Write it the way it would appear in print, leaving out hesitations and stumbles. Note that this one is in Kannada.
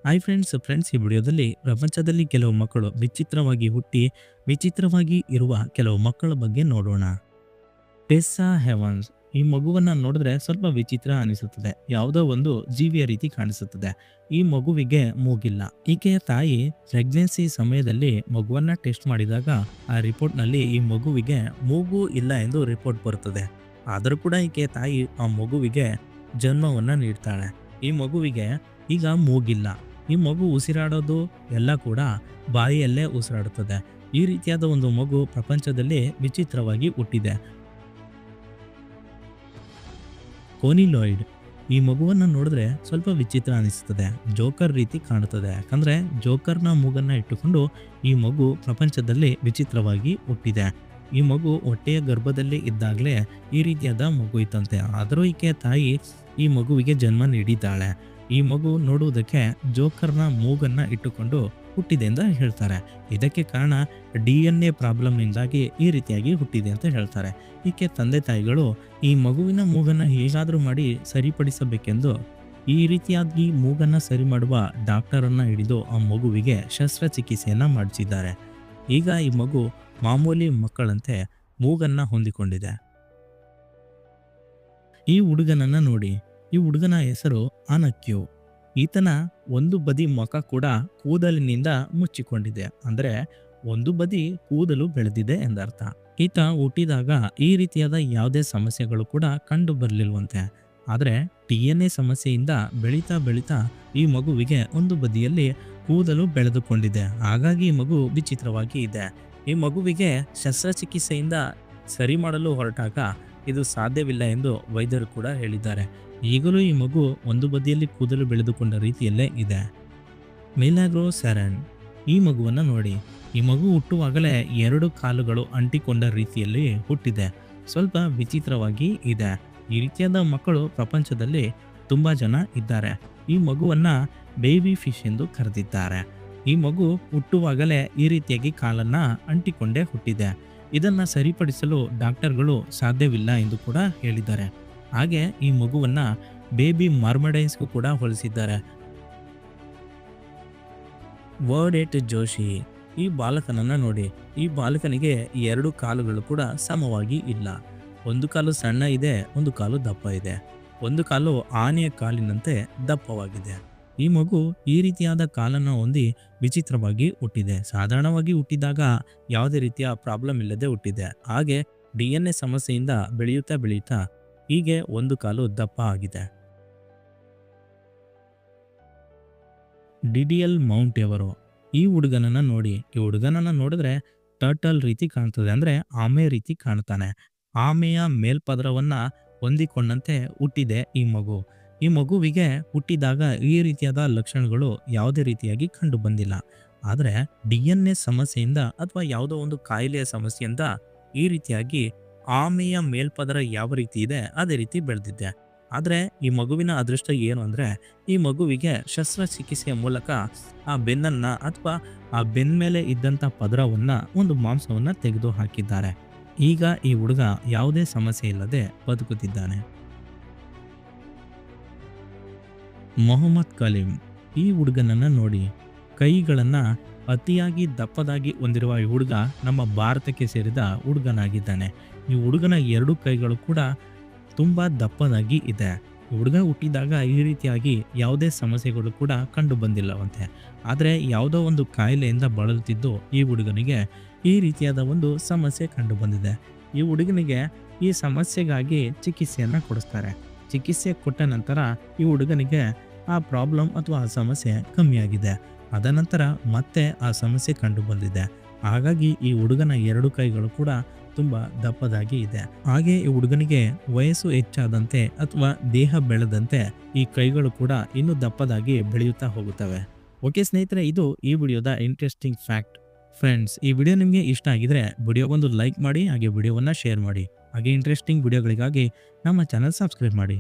ಹಾಯ್ ಫ್ರೆಂಡ್ಸ್ ಈ ವಿಡಿಯೋದಲ್ಲಿ ಪ್ರಪಂಚದಲ್ಲಿ ಕೆಲವು ಮಕ್ಕಳು ವಿಚಿತ್ರವಾಗಿ ಹುಟ್ಟಿ ವಿಚಿತ್ರವಾಗಿ ಇರುವ ಕೆಲವು ಮಕ್ಕಳ ಬಗ್ಗೆ ನೋಡೋಣ. ಟೆಸ್ಸಾ ಹೆವನ್ಸ್ ಈ ಮಗುವನ್ನ ನೋಡಿದ್ರೆ ಸ್ವಲ್ಪ ವಿಚಿತ್ರ ಅನಿಸುತ್ತದೆ. ಯಾವುದೋ ಒಂದು ಜೀವಿಯ ರೀತಿ ಕಾಣಿಸುತ್ತದೆ. ಈ ಮಗುವಿಗೆ ಮೂಗಿಲ್ಲ. ಈಕೆಯ ತಾಯಿ ಪ್ರೆಗ್ನೆನ್ಸಿ ಸಮಯದಲ್ಲಿ ಮಗುವನ್ನ ಟೆಸ್ಟ್ ಮಾಡಿದಾಗ ಆ ರಿಪೋರ್ಟ್ನಲ್ಲಿ ಈ ಮಗುವಿಗೆ ಮೂಗು ಇಲ್ಲ ಎಂದು ರಿಪೋರ್ಟ್ ಬರುತ್ತದೆ. ಆದರೂ ಕೂಡ ಈಕೆಯ ತಾಯಿ ಆ ಮಗುವಿಗೆ ಜನ್ಮವನ್ನ ನೀಡ್ತಾಳೆ. ಈ ಮಗುವಿಗೆ ಈಗ ಮೂಗಿಲ್ಲ. ಈ ಮಗು ಉಸಿರಾಡೋದು ಎಲ್ಲ ಕೂಡ ಬಾಯಿಯಲ್ಲೇ ಉಸಿರಾಡುತ್ತದೆ. ಈ ರೀತಿಯಾದ ಒಂದು ಮಗು ಪ್ರಪಂಚದಲ್ಲಿ ವಿಚಿತ್ರವಾಗಿ ಹುಟ್ಟಿದೆ. ಕೋನಿಲಾಯ್ಡ್ ಈ ಮಗುವನ್ನ ನೋಡಿದ್ರೆ ಸ್ವಲ್ಪ ವಿಚಿತ್ರ ಅನಿಸುತ್ತದೆ. ಜೋಕರ್ ರೀತಿ ಕಾಣುತ್ತದೆ. ಯಾಕಂದ್ರೆ ಜೋಕರ್ನ ಮೂಗನ್ನ ಇಟ್ಟುಕೊಂಡು ಈ ಮಗು ಪ್ರಪಂಚದಲ್ಲಿ ವಿಚಿತ್ರವಾಗಿ ಹುಟ್ಟಿದೆ. ಈ ಮಗು ಹೊಟ್ಟೆಯ ಗರ್ಭದಲ್ಲಿ ಇದ್ದಾಗಲೇ ಈ ರೀತಿಯಾದ ಮಗು ಇತ್ತಂತೆ. ಆದರೂ ಈಕೆ ತಾಯಿ ಈ ಮಗುವಿಗೆ ಜನ್ಮ ನೀಡಿದ್ದಾಳೆ. ಈ ಮಗು ನೋಡುವುದಕ್ಕೆ ಜೋಕರ್ನ ಮೂಗನ್ನ ಇಟ್ಟುಕೊಂಡು ಹುಟ್ಟಿದೆ ಅಂತ ಹೇಳ್ತಾರೆ. ಇದಕ್ಕೆ ಕಾರಣ DNA ಪ್ರಾಬ್ಲಮ್ನಿಂದಾಗಿ ಈ ರೀತಿಯಾಗಿ ಹುಟ್ಟಿದೆ ಅಂತ ಹೇಳ್ತಾರೆ. ಈಕೆ ತಂದೆ ತಾಯಿಗಳು ಈ ಮಗುವಿನ ಮೂಗನ್ನ ಹೇಗಾದರೂ ಮಾಡಿ ಸರಿಪಡಿಸಬೇಕೆಂದು ಈ ರೀತಿಯಾಗಿ ಮೂಗನ್ನ ಸರಿ ಮಾಡುವ ಡಾಕ್ಟರನ್ನ ಹಿಡಿದು ಆ ಮಗುವಿಗೆ ಶಸ್ತ್ರಚಿಕಿತ್ಸೆಯನ್ನ ಮಾಡಿಸಿದ್ದಾರೆ. ಈಗ ಈ ಮಗು ಮಾಮೂಲಿ ಮಕ್ಕಳಂತೆ ಮೂಗನ್ನ ಹೊಂದಿಕೊಂಡಿದೆ. ಈ ಹುಡುಗನನ್ನ ನೋಡಿ. ಈ ಹುಡುಗನ ಹೆಸರು ಅನಕ್ಯು. ಈತನ ಒಂದು ಬದಿ ಮುಖ ಕೂಡ ಕೂದಲಿನಿಂದ ಮುಚ್ಚಿಕೊಂಡಿದೆ. ಅಂದ್ರೆ ಒಂದು ಬದಿ ಕೂದಲು ಬೆಳೆದಿದೆ ಎಂದರ್ಥ. ಈತ ಹುಟ್ಟಿದಾಗ ಈ ರೀತಿಯಾದ ಯಾವುದೇ ಸಮಸ್ಯೆಗಳು ಕೂಡ ಕಂಡು ಬರಲಿಲ್ವಂತೆ. ಆದರೆ DNA ಸಮಸ್ಯೆಯಿಂದ ಬೆಳೀತಾ ಬೆಳೀತಾ ಈ ಮಗುವಿಗೆ ಒಂದು ಬದಿಯಲ್ಲಿ ಕೂದಲು ಬೆಳೆದುಕೊಂಡಿದೆ. ಹಾಗಾಗಿ ಈ ಮಗು ವಿಚಿತ್ರವಾಗಿ ಇದೆ. ಈ ಮಗುವಿಗೆ ಶಸ್ತ್ರಚಿಕಿತ್ಸೆಯಿಂದ ಸರಿ ಮಾಡಲು ಹೊರಟಾಗ ಇದು ಸಾಧ್ಯವಿಲ್ಲ ಎಂದು ವೈದ್ಯರು ಕೂಡ ಹೇಳಿದ್ದಾರೆ. ಈಗಲೂ ಈ ಮಗು ಒಂದು ಬದಿಯಲ್ಲಿ ಕೂದಲು ಬೆಳೆದುಕೊಂಡ ರೀತಿಯಲ್ಲೇ ಇದೆ. ಮಿಲಾಗ್ರೋ ಸೆರೆನ್ ಈ ಮಗುವನ್ನ ನೋಡಿ. ಈ ಮಗು ಹುಟ್ಟುವಾಗಲೇ 2 ಕಾಲುಗಳು ಅಂಟಿಕೊಂಡ ರೀತಿಯಲ್ಲಿ ಹುಟ್ಟಿದೆ. ಸ್ವಲ್ಪ ವಿಚಿತ್ರವಾಗಿ ಇದೆ. ಈ ರೀತಿಯಾದ ಮಕ್ಕಳು ಪ್ರಪಂಚದಲ್ಲಿ ತುಂಬಾ ಜನ ಇದ್ದಾರೆ. ಈ ಮಗುವನ್ನ ಬೇಬಿ ಫಿಶ್ ಎಂದು ಕರೆದಿದ್ದಾರೆ. ಈ ಮಗು ಹುಟ್ಟುವಾಗಲೇ ಈ ರೀತಿಯಾಗಿ ಕಾಲನ್ನ ಅಂಟಿಕೊಂಡೇ ಹುಟ್ಟಿದೆ. ಇದನ್ನ ಸರಿಪಡಿಸಲು ಡಾಕ್ಟರ್ಗಳು ಸಾಧ್ಯವಿಲ್ಲ ಎಂದು ಕೂಡ ಹೇಳಿದ್ದಾರೆ. ಹಾಗೆ ಈ ಮಗುವನ್ನ ಬೇಬಿ ಮರ್ಮಡೈನ್ಸ್ಗೂ ಕೂಡ ಹೋಲಿಸಿದ್ದಾರೆ. ವರ್ಡೇಟ್ ಜೋಶಿ ಈ ಬಾಲಕನನ್ನ ನೋಡಿ. ಈ ಬಾಲಕನಿಗೆ 2 ಕಾಲುಗಳು ಕೂಡ ಸಮವಾಗಿ ಇಲ್ಲ. ಒಂದು ಕಾಲು ಸಣ್ಣ ಇದೆ, ಒಂದು ಕಾಲು ದಪ್ಪ ಇದೆ. ಒಂದು ಕಾಲು ಆನೆಯ ಕಾಲಿನಂತೆ ದಪ್ಪವಾಗಿದೆ. ಈ ಮಗು ಈ ರೀತಿಯಾದ ಕಾಲನ್ನು ಹೊಂದಿ ವಿಚಿತ್ರವಾಗಿ ಹುಟ್ಟಿದೆ. ಸಾಧಾರಣವಾಗಿ ಹುಟ್ಟಿದಾಗ ಯಾವುದೇ ರೀತಿಯ ಪ್ರಾಬ್ಲಮ್ ಇಲ್ಲದೆ ಹುಟ್ಟಿದೆ. ಹಾಗೆ DNA ಸಮಸ್ಯೆಯಿಂದ ಬೆಳೆಯುತ್ತಾ ಬೆಳೆಯುತ್ತಾ ಹೀಗೆ ಒಂದು ಕಾಲು ದಪ್ಪ ಆಗಿದೆ. ಡಿಡಿಯಲ್ ಮೌಂಟ್ ಎವರೋ ಈ ಹುಡುಗನನ್ನ ನೋಡಿ. ಈ ಹುಡುಗನನ್ನ ನೋಡಿದ್ರೆ ಟರ್ಟಲ್ ರೀತಿ ಕಾಣ್ತದೆ. ಅಂದ್ರೆ ಆಮೆ ರೀತಿ ಕಾಣ್ತಾನೆ. ಆಮೆಯ ಮೇಲ್ಪದರವನ್ನ ಹೊಂದಿಕೊಂಡಂತೆ ಹುಟ್ಟಿದೆ ಈ ಮಗು. ಈ ಮಗುವಿಗೆ ಹುಟ್ಟಿದಾಗ ಈ ರೀತಿಯಾದ ಲಕ್ಷಣಗಳು ಯಾವುದೇ ರೀತಿಯಾಗಿ ಕಂಡು ಬಂದಿಲ್ಲ. ಆದರೆ DNA ಸಮಸ್ಯೆಯಿಂದ ಅಥವಾ ಯಾವುದೋ ಒಂದು ಕಾಯಿಲೆಯ ಸಮಸ್ಯೆಯಿಂದ ಈ ರೀತಿಯಾಗಿ ಆಮೆಯ ಮೇಲ್ಪದರ ಯಾವ ರೀತಿ ಇದೆ ಅದೇ ರೀತಿ ಬೆಳೆದಿದೆ. ಆದರೆ ಈ ಮಗುವಿನ ಅದೃಷ್ಟ ಏನು ಅಂದರೆ ಈ ಮಗುವಿಗೆ ಶಸ್ತ್ರಚಿಕಿತ್ಸೆಯ ಮೂಲಕ ಆ ಬೆನ್ನನ್ನ ಅಥವಾ ಆ ಬೆನ್ನ ಮೇಲೆ ಇದ್ದಂಥ ಪದರವನ್ನ ಒಂದು ಮಾಂಸವನ್ನ ತೆಗೆದು ಹಾಕಿದ್ದಾರೆ. ಈಗ ಈ ಹುಡುಗ ಯಾವುದೇ ಸಮಸ್ಯೆ ಇಲ್ಲದೆ ಬದುಕುತ್ತಿದ್ದಾನೆ. ಮೊಹಮ್ಮದ್ ಕಲೀಂ ಈ ಹುಡುಗನನ್ನ ನೋಡಿ. ಕೈಗಳನ್ನ ಅತಿಯಾಗಿ ದಪ್ಪದಾಗಿ ಹೊಂದಿರುವ ಈ ಹುಡುಗ ನಮ್ಮ ಭಾರತಕ್ಕೆ ಸೇರಿದ ಹುಡುಗನಾಗಿದ್ದಾನೆ. ಈ ಹುಡುಗನ 2 ಕೈಗಳು ಕೂಡ ತುಂಬಾ ದಪ್ಪದಾಗಿ ಇದೆ. ಈ ಹುಡುಗ ಹುಟ್ಟಿದಾಗ ಈ ರೀತಿಯಾಗಿ ಯಾವುದೇ ಸಮಸ್ಯೆಗಳು ಕೂಡ ಕಂಡು ಬಂದಿಲ್ಲವಂತೆ. ಆದರೆ ಯಾವುದೋ ಒಂದು ಕಾಯಿಲೆಯಿಂದ ಬಳಲುತ್ತಿದ್ದು ಈ ಹುಡುಗನಿಗೆ ಈ ರೀತಿಯಾದ ಒಂದು ಸಮಸ್ಯೆ ಕಂಡು ಬಂದಿದೆ. ಈ ಹುಡುಗನಿಗೆ ಈ ಸಮಸ್ಯೆಗಾಗಿ ಚಿಕಿತ್ಸೆಯನ್ನ ಕೊಡಿಸ್ತಾರೆ. ಚಿಕಿತ್ಸೆ ಕೊಟ್ಟ ನಂತರ ಈ ಹುಡುಗನಿಗೆ ಆ ಪ್ರಾಬ್ಲಮ್ ಅಥವಾ ಆ ಸಮಸ್ಯೆ ಕಮ್ಮಿಯಾಗಿದೆ. ಅದ ನಂತರ ಮತ್ತೆ ಆ ಸಮಸ್ಯೆ ಕಂಡು ಬಂದಿದೆ. ಹಾಗಾಗಿ ಈ ಹುಡುಗನ 2 ಕೈಗಳು ಕೂಡ ತುಂಬಾ ದಪ್ಪದಾಗಿ ಇದೆ. ಹಾಗೆ ಈ ಹುಡುಗನಿಗೆ ವಯಸ್ಸು ಹೆಚ್ಚಾದಂತೆ ಅಥವಾ ದೇಹ ಬೆಳೆದಂತೆ ಈ ಕೈಗಳು ಕೂಡ ಇನ್ನೂ ದಪ್ಪದಾಗಿ ಬೆಳೆಯುತ್ತಾ ಹೋಗುತ್ತವೆ. ಓಕೆ ಸ್ನೇಹಿತರೆ, ಇದು ಈ ವಿಡಿಯೋದ ಇಂಟ್ರೆಸ್ಟಿಂಗ್ ಫ್ಯಾಕ್ಟ್. ಫ್ರೆಂಡ್ಸ್, ಈ ವಿಡಿಯೋ ನಿಮಗೆ ಇಷ್ಟ ಆಗಿದ್ರೆ ವಿಡಿಯೋಗೊಂದು ಲೈಕ್ ಮಾಡಿ, ಹಾಗೆ ವಿಡಿಯೋವನ್ನ ಶೇರ್ ಮಾಡಿ. ಹಾಗೆ ಇಂಟ್ರೆಸ್ಟಿಂಗ್ ವಿಡಿಯೋಗಳಿಗಾಗಿ ನಮ್ಮ ಚಾನಲ್ ಸಬ್ಸ್ಕ್ರೈಬ್ ಮಾಡಿ.